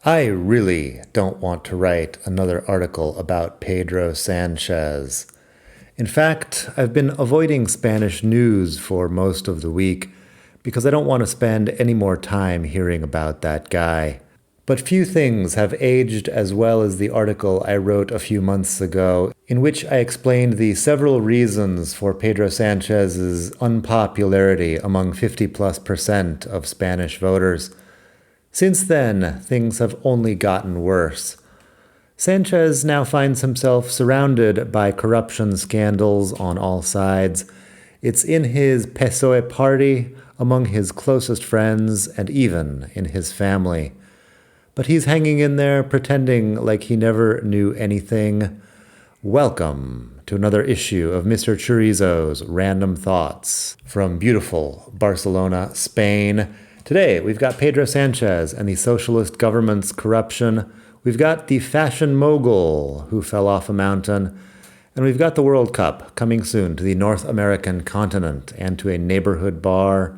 I really don't want to write another article about Pedro Sánchez. In fact, I've been avoiding Spanish news for most of the week because I don't want to spend any more time hearing about that guy. But few things have aged as well as the article I wrote a few months ago, in which I explained the several reasons for Pedro Sánchez's unpopularity among 50+% of Spanish voters. Since then, things have only gotten worse. Sánchez now finds himself surrounded by corruption scandals on all sides. It's in his PSOE party, among his closest friends, and even in his family. But he's hanging in there, pretending like he never knew anything. Welcome to another issue of Mr. Chorizo's Random Thoughts from beautiful Barcelona, Spain. Today, we've got Pedro Sánchez and the socialist government's corruption. We've got the fashion mogul who fell off a mountain. And we've got the World Cup coming soon to the North American continent and to a neighborhood bar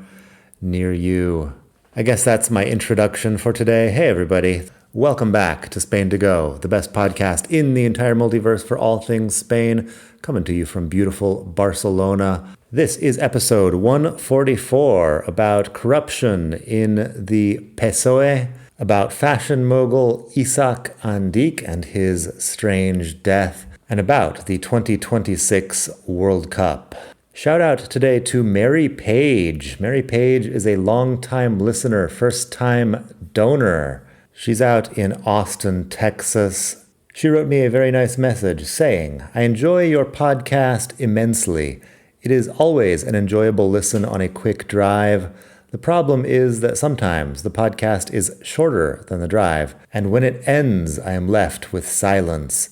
near you. I guess that's my introduction for today. Hey, everybody. Welcome back to Spain to Go, the best podcast in the entire multiverse for all things Spain, coming to you from beautiful Barcelona. This is episode 144 about corruption in the PSOE, about fashion mogul Isak Andic and his strange death, and about the 2026 World Cup. Shout out today to Mary Page. Mary Page is a long-time listener, first-time donor. She's out in Austin, Texas. She wrote me a very nice message saying, "I enjoy your podcast immensely. It is always an enjoyable listen on a quick drive. The problem is that sometimes the podcast is shorter than the drive, and when it ends, I am left with silence.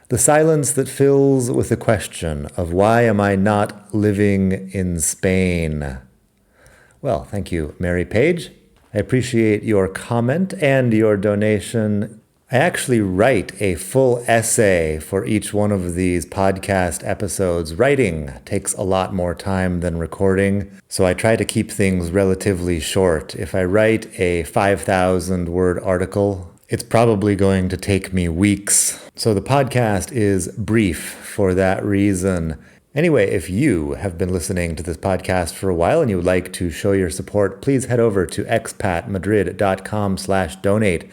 The silence that fills with the question of why am I not living in Spain?" Well, thank you, Mary Page. I appreciate your comment and your donation. I actually write a full essay for each one of these podcast episodes. Writing takes a lot more time than recording, so I try to keep things relatively short. If I write a 5,000-word article, it's probably going to take me weeks. So the podcast is brief for that reason. Anyway, if you have been listening to this podcast for a while and you would like to show your support, please head over to expatmadrid.com/donate.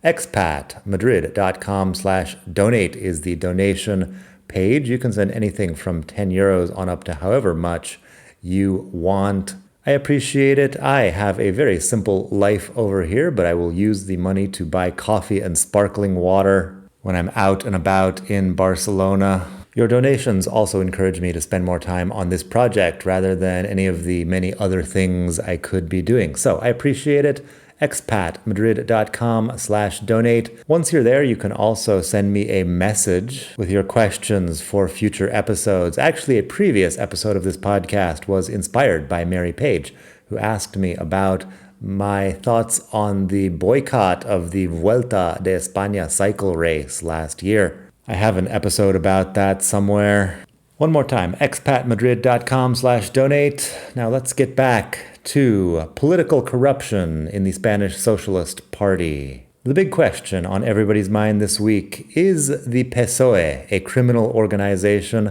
expatmadrid.com/donate is the donation page. You can send anything from 10 euros on up to however much you want. I appreciate it. I have a very simple life over here, but I will use the money to buy coffee and sparkling water when I'm out and about in Barcelona. Your donations also encourage me to spend more time on this project rather than any of the many other things I could be doing. So I appreciate it. expatmadrid.com/donate. Once you're there, you can also send me a message with your questions for future episodes. Actually, a previous episode of this podcast was inspired by Mary Page, who asked me about my thoughts on the boycott of the Vuelta de España cycle race last year. I have an episode about that somewhere. One more time, expatmadrid.com/donate. Now let's get back to political corruption in the Spanish Socialist Party. The big question on everybody's mind this week, is the PSOE a criminal organization?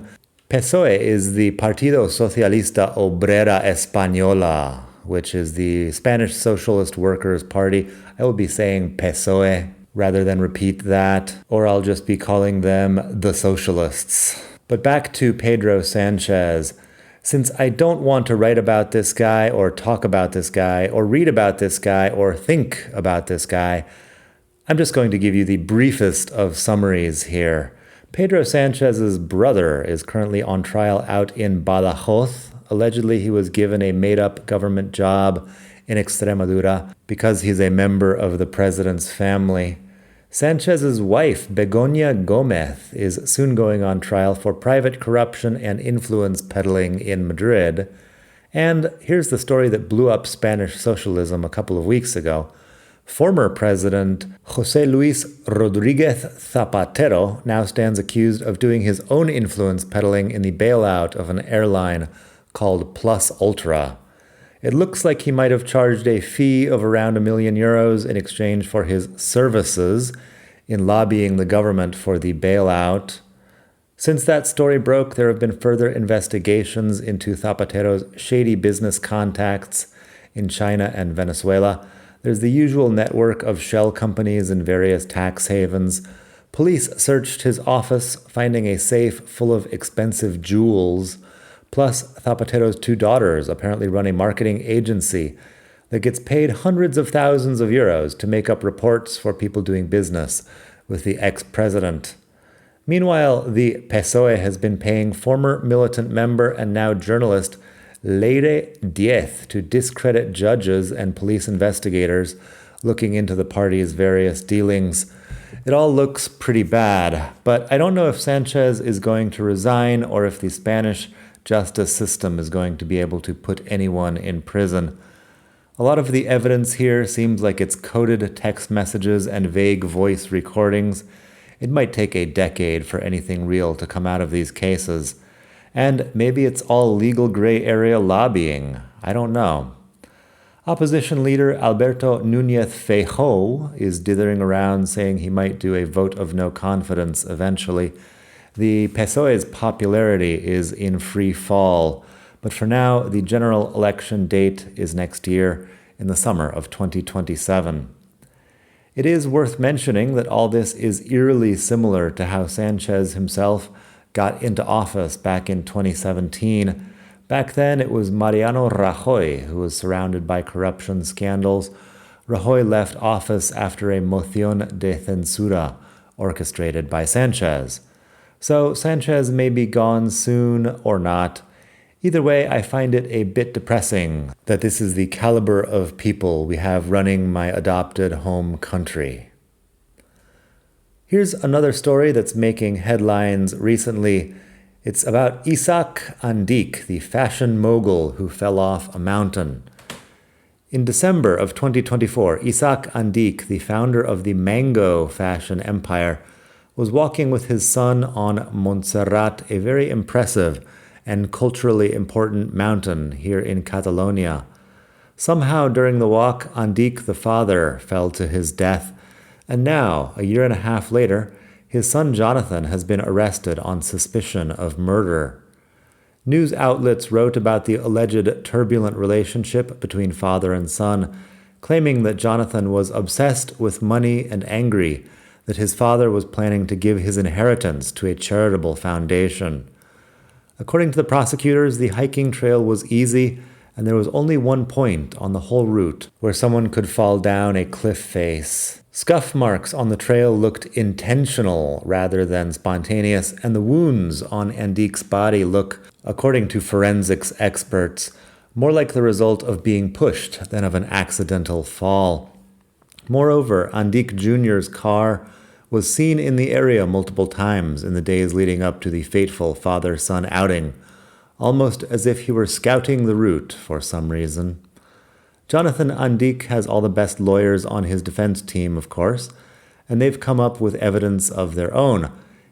PSOE is the Partido Socialista Obrera Española, which is the Spanish Socialist Workers' Party. I will be saying PSOE rather than repeat that, or I'll just be calling them the Socialists. But back to Pedro Sánchez. Since I don't want to write about this guy, or talk about this guy, or read about this guy, or think about this guy, I'm just going to give you the briefest of summaries here. Pedro Sánchez's brother is currently on trial out in Badajoz. Allegedly, he was given a made-up government job in Extremadura because he's a member of the president's family. Sánchez's wife, Begoña Gómez, is soon going on trial for private corruption and influence peddling in Madrid. And here's the story that blew up Spanish socialism a couple of weeks ago. Former President José Luis Rodríguez Zapatero now stands accused of doing his own influence peddling in the bailout of an airline called Plus Ultra. It looks like he might have charged a fee of around €1 million in exchange for his services in lobbying the government for the bailout. Since that story broke, there have been further investigations into Zapatero's shady business contacts in China and Venezuela. There's the usual network of shell companies in various tax havens. Police searched his office, finding a safe full of expensive jewels. Plus, Zapatero's 2 daughters apparently run a marketing agency that gets paid hundreds of thousands of euros to make up reports for people doing business with the ex-president. Meanwhile, the PSOE has been paying former militant member and now journalist Leire Diez to discredit judges and police investigators looking into the party's various dealings. It all looks pretty bad, but I don't know if Sanchez is going to resign or if the Spanish justice system is going to be able to put anyone in prison. A lot of the evidence here seems like it's coded text messages and vague voice recordings. It might take a decade for anything real to come out of these cases. And maybe it's all legal gray area lobbying. I don't know. Opposition leader Alberto Núñez Feijóo is dithering around saying he might do a vote of no confidence eventually. The PSOE's popularity is in free fall, but for now, the general election date is next year in the summer of 2027. It is worth mentioning that all this is eerily similar to how Sanchez himself got into office back in 2017. Back then, it was Mariano Rajoy who was surrounded by corruption scandals. Rajoy left office after a moción de censura orchestrated by Sanchez. So Sanchez may be gone soon or not. Either way, I find it a bit depressing that this is the caliber of people we have running my adopted home country. Here's another story that's making headlines recently. It's about Isak Andic, the fashion mogul who fell off a mountain. In December of 2024, Isak Andic, the founder of the Mango fashion empire, was walking with his son on Montserrat, a very impressive and culturally important mountain here in Catalonia. Somehow during the walk, Andic the father fell to his death, and now, a year and a half later, his son Jonathan has been arrested on suspicion of murder. News outlets wrote about the alleged turbulent relationship between father and son, claiming that Jonathan was obsessed with money and angry that his father was planning to give his inheritance to a charitable foundation. According to the prosecutors, the hiking trail was easy, and there was only one point on the whole route where someone could fall down a cliff face. Scuff marks on the trail looked intentional rather than spontaneous, and the wounds on Andic's body look, according to forensics experts, more like the result of being pushed than of an accidental fall. Moreover, Andic Jr.'s car was seen in the area multiple times in the days leading up to the fateful father-son outing, almost as if he were scouting the route for some reason. Jonathan Andic has all the best lawyers on his defense team, of course, and they've come up with evidence of their own.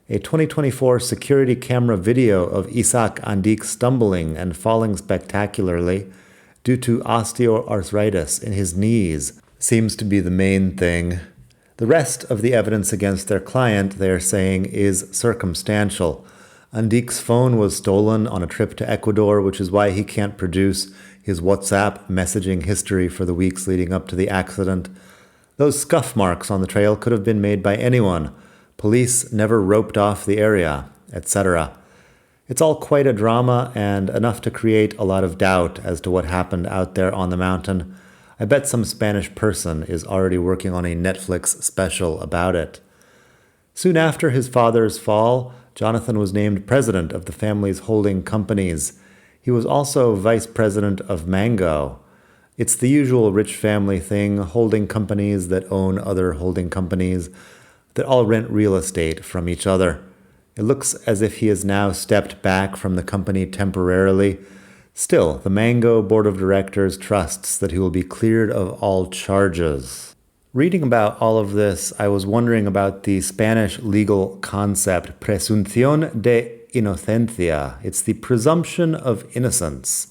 A 2024 security camera video of Isak Andic stumbling and falling spectacularly due to osteoarthritis in his knees seems to be the main thing. The rest of the evidence against their client, they are saying, is circumstantial. Andic's phone was stolen on a trip to Ecuador, which is why he can't produce his WhatsApp messaging history for the weeks leading up to the accident. Those scuff marks on the trail could have been made by anyone. Police never roped off the area, etc. It's all quite a drama and enough to create a lot of doubt as to what happened out there on the mountain. I bet some Spanish person is already working on a Netflix special about it. Soon after his father's fall, Jonathan was named president of the family's holding companies. He was also vice president of Mango. It's the usual rich family thing, holding companies that own other holding companies that all rent real estate from each other. It looks as if he has now stepped back from the company temporarily. Still, the Mango board of directors trusts that he will be cleared of all charges. Reading about all of this, I was wondering about the Spanish legal concept, Presumption de Inocencia. It's the presumption of innocence.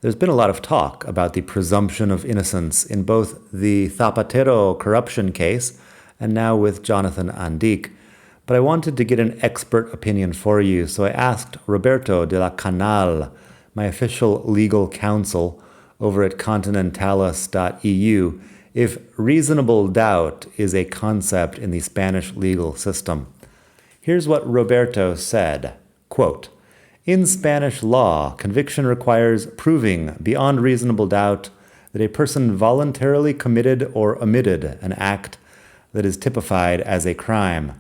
There's been a lot of talk about the presumption of innocence in both the Zapatero corruption case and now with Jonathan Andic, but I wanted to get an expert opinion for you, so I asked Roberto de la Canal, my official legal counsel over at continentalis.eu, if reasonable doubt is a concept in the Spanish legal system. Here's what Roberto said, quote, "In Spanish law, conviction requires proving beyond reasonable doubt that a person voluntarily committed or omitted an act that is typified as a crime.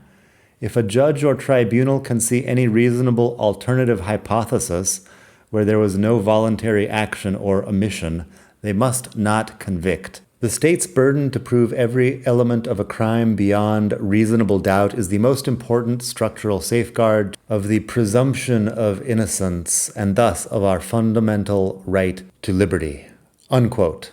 If a judge or tribunal can see any reasonable alternative hypothesis where there was no voluntary action or omission, they must not convict. The state's burden to prove every element of a crime beyond reasonable doubt is the most important structural safeguard of the presumption of innocence and thus of our fundamental right to liberty." Unquote.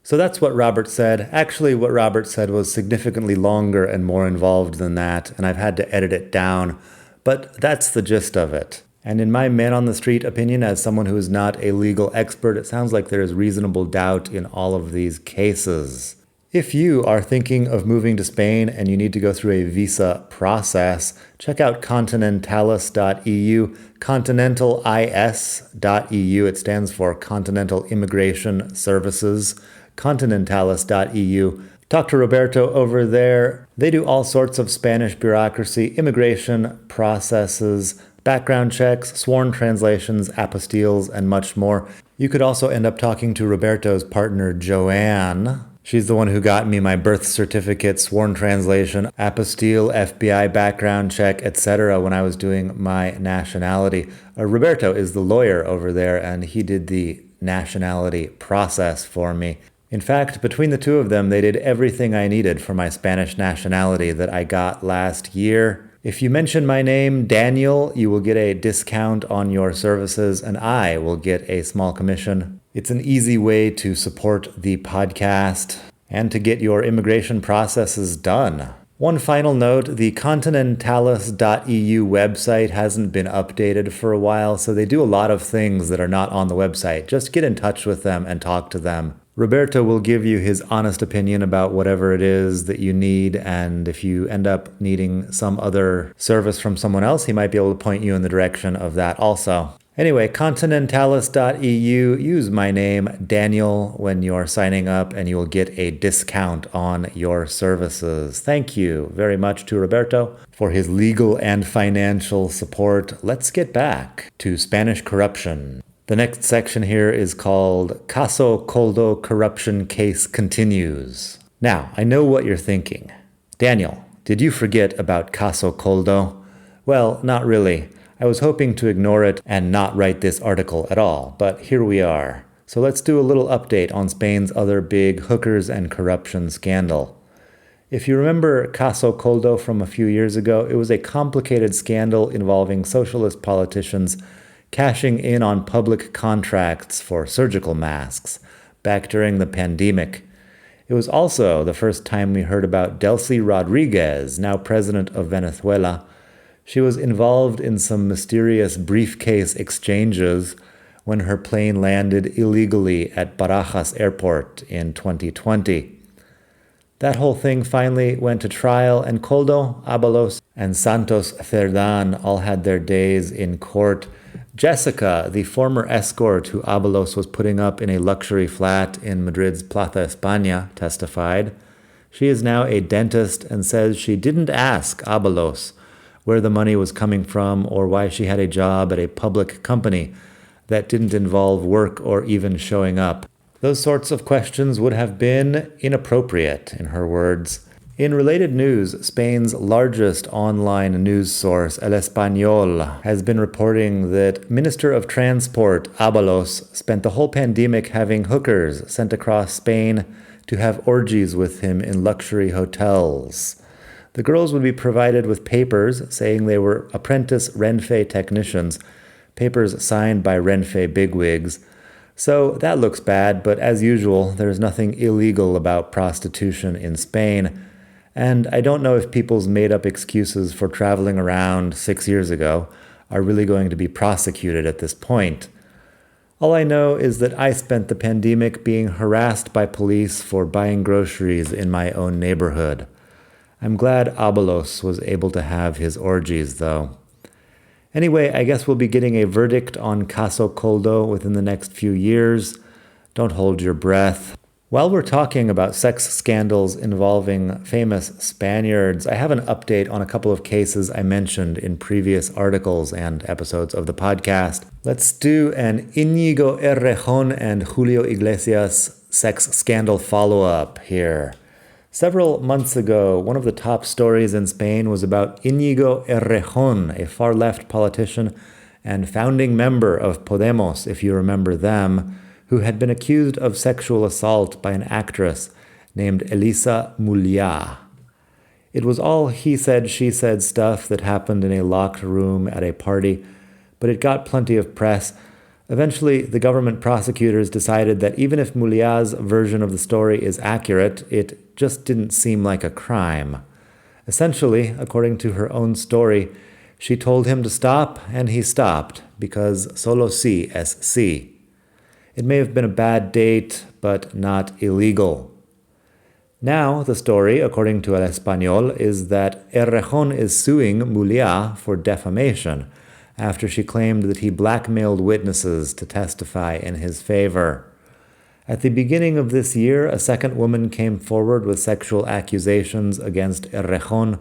So that's what Robert said. Actually, what Robert said was significantly longer and more involved than that, and I've had to edit it down, but that's the gist of it. And in my man-on-the-street opinion, as someone who is not a legal expert, it sounds like there is reasonable doubt in all of these cases. If you are thinking of moving to Spain and you need to go through a visa process, check out continentalis.eu, continentalis.eu. It stands for Continental Immigration Services, continentalis.eu. Talk to Roberto over there. They do all sorts of Spanish bureaucracy, immigration processes, background checks, sworn translations, apostilles, and much more. You could also end up talking to Roberto's partner, Joanne. She's the one who got me my birth certificate, sworn translation, apostille, FBI background check, etc. when I was doing my nationality. Roberto is the lawyer over there, and he did the nationality process for me. In fact, between the two of them, they did everything I needed for my Spanish nationality that I got last year. If you mention my name, Daniel, you will get a discount on your services, and I will get a small commission. It's an easy way to support the podcast and to get your immigration processes done. One final note, the continentalis.eu website hasn't been updated for a while, so they do a lot of things that are not on the website. Just get in touch with them and talk to them. Roberto will give you his honest opinion about whatever it is that you need, and if you end up needing some other service from someone else, he might be able to point you in the direction of that also. Anyway, continentalis.eu, use my name, Daniel, when you're signing up, and you will get a discount on your services. Thank you very much to Roberto for his legal and financial support. Let's get back to Spanish corruption. The next section here is called Caso Koldo Corruption Case Continues. Now, I know what you're thinking. Daniel, did you forget about Caso Koldo? Well, not really. I was hoping to ignore it and not write this article at all, but here we are. So let's do a little update on Spain's other big hookers and corruption scandal. If you remember Caso Koldo from a few years ago, it was a complicated scandal involving socialist politicians cashing in on public contracts for surgical masks back during the pandemic. It was also the first time we heard about Delcy Rodriguez, now president of Venezuela. She was involved in some mysterious briefcase exchanges when her plane landed illegally at Barajas Airport in 2020. That whole thing finally went to trial, and Koldo, Ábalos, and Santos Cerdán all had their days in court. Jessica, the former escort who Ábalos was putting up in a luxury flat in Madrid's Plaza España, testified. She is now a dentist and says she didn't ask Ábalos where the money was coming from or why she had a job at a public company that didn't involve work or even showing up. Those sorts of questions would have been inappropriate, in her words. In related news, Spain's largest online news source, El Español, has been reporting that Minister of Transport Ábalos spent the whole pandemic having hookers sent across Spain to have orgies with him in luxury hotels. The girls would be provided with papers saying they were apprentice Renfe technicians, papers signed by Renfe bigwigs. So that looks bad, but as usual, there's nothing illegal about prostitution in Spain. And I don't know if people's made-up excuses for traveling around 6 years ago are really going to be prosecuted at this point. All I know is that I spent the pandemic being harassed by police for buying groceries in my own neighborhood. I'm glad Abalos was able to have his orgies, though. Anyway, I guess we'll be getting a verdict on Caso Koldo within the next few years. Don't hold your breath. While we're talking about sex scandals involving famous Spaniards, I have an update on a couple of cases I mentioned in previous articles and episodes of the podcast. Let's do an Íñigo Errejón and Julio Iglesias sex scandal follow-up here. Several months ago, one of the top stories in Spain was about Íñigo Errejón, a far-left politician and founding member of Podemos, if you remember them, who had been accused of sexual assault by an actress named Elisa Mulya. It was all he said, she said stuff that happened in a locked room at a party, but it got plenty of press. Eventually, the government prosecutors decided that even if Mulya's version of the story is accurate, it just didn't seem like a crime. Essentially, according to her own story, she told him to stop, and he stopped, because solo sí es sí. It may have been a bad date, but not illegal. Now, the story, according to El Español, is that Errejón is suing Mulya for defamation after she claimed that he blackmailed witnesses to testify in his favor. At the beginning of this year, a second woman came forward with sexual accusations against Errejón,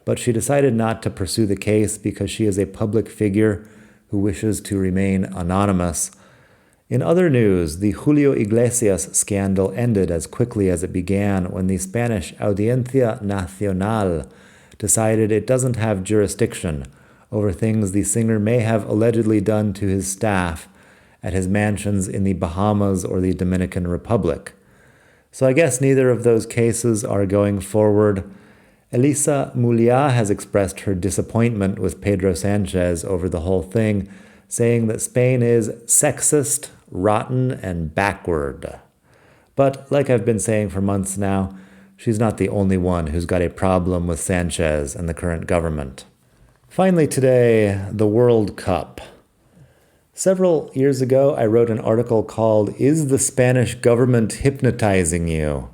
but she decided not to pursue the case because she is a public figure who wishes to remain anonymous. In other news, the Julio Iglesias scandal ended as quickly as it began when the Spanish Audiencia Nacional decided it doesn't have jurisdiction over things the singer may have allegedly done to his staff at his mansions in the Bahamas or the Dominican Republic. So I guess neither of those cases are going forward. Elisa Mulya has expressed her disappointment with Pedro Sánchez over the whole thing, saying that Spain is sexist, rotten, and backward. But like I've been saying for months now, she's not the only one who's got a problem with Sánchez and the current government. Finally today, the World Cup. Several years ago, I wrote an article called "Is the Spanish Government Hypnotizing You?",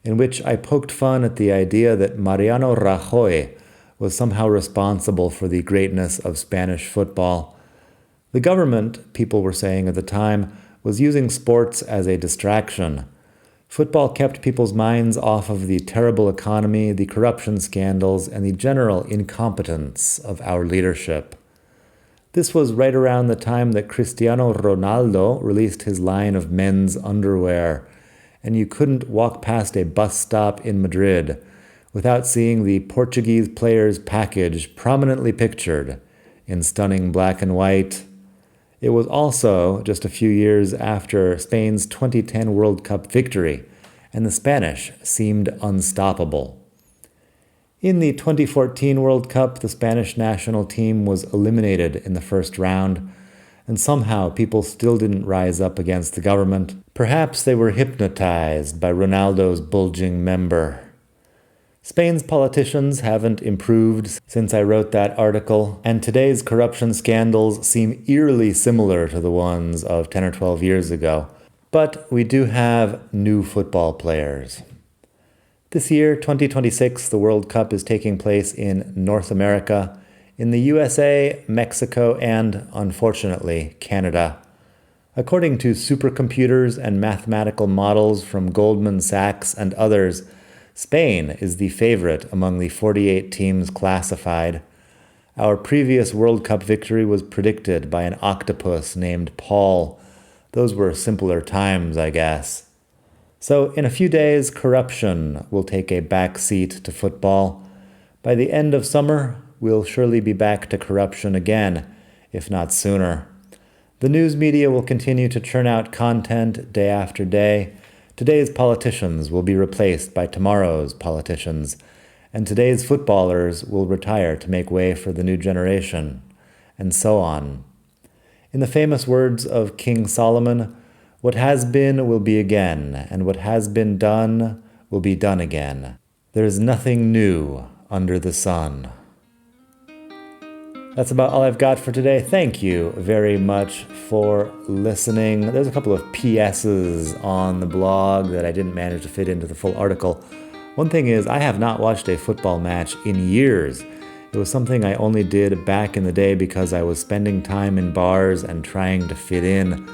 in which I poked fun at the idea that Mariano Rajoy was somehow responsible for the greatness of Spanish football. The government, people were saying at the time, was using sports as a distraction. Football kept people's minds off of the terrible economy, the corruption scandals, and the general incompetence of our leadership. This was right around the time that Cristiano Ronaldo released his line of men's underwear, and you couldn't walk past a bus stop in Madrid without seeing the Portuguese player's package prominently pictured in stunning black and white. It was also just a few years after Spain's 2010 World Cup victory, and the Spanish seemed unstoppable. In the 2014 World Cup, the Spanish national team was eliminated in the first round, and somehow people still didn't rise up against the government. Perhaps they were hypnotized by Ronaldo's bulging member. Spain's politicians haven't improved since I wrote that article, and today's corruption scandals seem eerily similar to the ones of 10 or 12 years ago. But we do have new football players. This year, 2026, the World Cup is taking place in North America, in the USA, Mexico, and, unfortunately, Canada. According to supercomputers and mathematical models from Goldman Sachs and others, Spain is the favorite among the 48 teams classified. Our previous World Cup victory was predicted by an octopus named Paul. Those were simpler times, I guess. So in a few days, corruption will take a back seat to football. By the end of summer, we'll surely be back to corruption again, if not sooner. The news media will continue to churn out content day after day. Today's politicians will be replaced by tomorrow's politicians, and today's footballers will retire to make way for the new generation, and so on. In the famous words of King Solomon, "What has been will be again, and what has been done will be done again. There is nothing new under the sun." That's about all I've got for today. Thank you very much for listening. There's a couple of PSs on the blog that I didn't manage to fit into the full article. One thing is, I have not watched a football match in years. It was something I only did back in the day because I was spending time in bars and trying to fit in.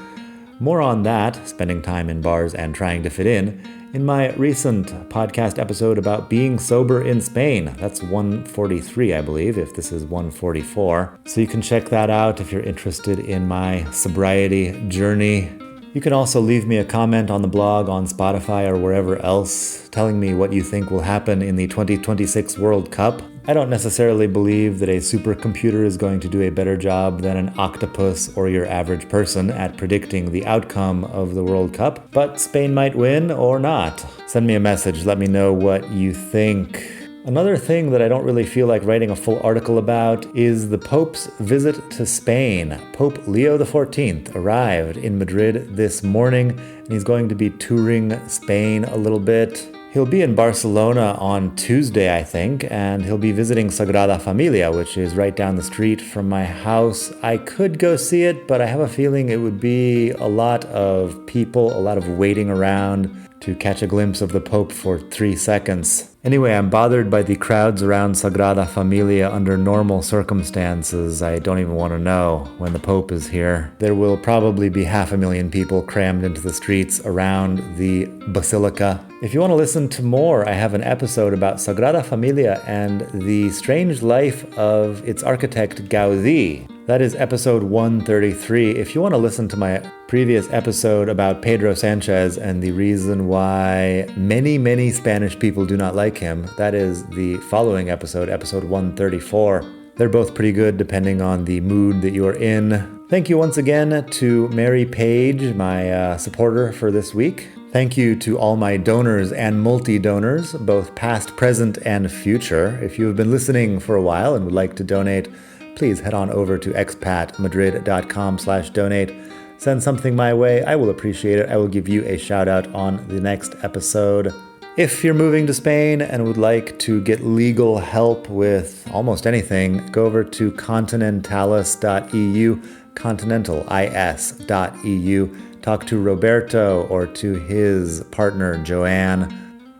More on that, spending time in bars and trying to fit in my recent podcast episode about being sober in Spain. That's 143, I believe, if this is 144. So you can check that out if you're interested in my sobriety journey. You can also leave me a comment on the blog, on Spotify, or wherever else, telling me what you think will happen in the 2026 World Cup. I don't necessarily believe that a supercomputer is going to do a better job than an octopus or your average person at predicting the outcome of the World Cup, but Spain might win or not. Send me a message, let me know what you think. Another thing that I don't really feel like writing a full article about is the Pope's visit to Spain. Pope Leo XIV arrived in Madrid this morning, and he's going to be touring Spain a little bit. He'll be in Barcelona on Tuesday, I think, and he'll be visiting Sagrada Familia, which is right down the street from my house. I could go see it, but I have a feeling it would be a lot of people, a lot of waiting around to catch a glimpse of the Pope for 3 seconds. Anyway, I'm bothered by the crowds around Sagrada Familia under normal circumstances. I don't even want to know when the Pope is here. There will probably be 500,000 people crammed into the streets around the Basilica. If you want to listen to more, I have an episode about Sagrada Familia and the strange life of its architect Gaudí. That is episode 133. If you want to listen to my previous episode about Pedro Sánchez and the reason why many Spanish people do not like him, that is the following episode, episode 134. They're both pretty good depending on the mood that you are in. Thank you once again to Mary Page, my supporter for this week. Thank you to all my donors and multi-donors, both past, present, and future. If you have been listening for a while and would like to donate, please head on over to expatmadrid.com/donate. Send something my way. I will appreciate it. I will give you a shout out on the next episode. If you're moving to Spain and would like to get legal help with almost anything, go over to continentalis.eu, continentalis.eu. Talk to Roberto or to his partner, Joanne.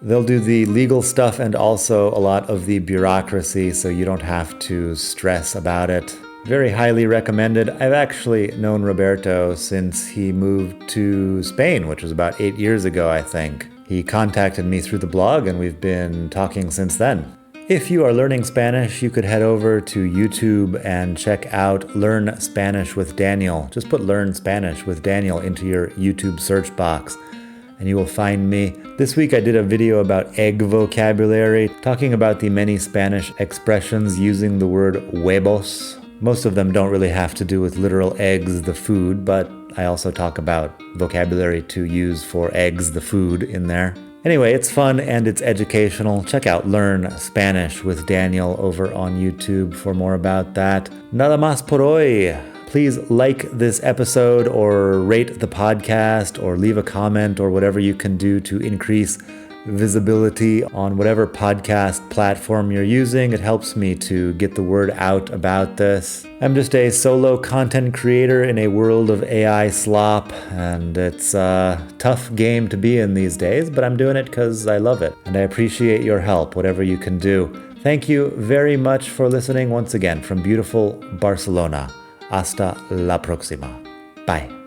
They'll do the legal stuff and also a lot of the bureaucracy, so you don't have to stress about it. Very highly recommended. I've actually known Roberto since he moved to Spain, which was about 8 years ago, I think. He contacted me through the blog, and we've been talking since then. If you are learning Spanish, you could head over to YouTube and check out Learn Spanish with Daniel. Just put Learn Spanish with Daniel into your YouTube search box, and you will find me. This week I did a video about egg vocabulary, talking about the many Spanish expressions using the word huevos. Most of them don't really have to do with literal eggs, the food, but I also talk about vocabulary to use for eggs, the food, in there. Anyway, it's fun and it's educational. Check out Learn Spanish with Daniel over on YouTube for more about that. Nada más por hoy. Please like this episode or rate the podcast or leave a comment or whatever you can do to increase visibility on whatever podcast platform you're using. It helps me to get the word out about this. I'm just a solo content creator in a world of AI slop, and it's a tough game to be in these days, but I'm doing it because I love it, and I appreciate your help, whatever you can do. Thank you very much for listening once again from beautiful Barcelona. Hasta la próxima. Bye.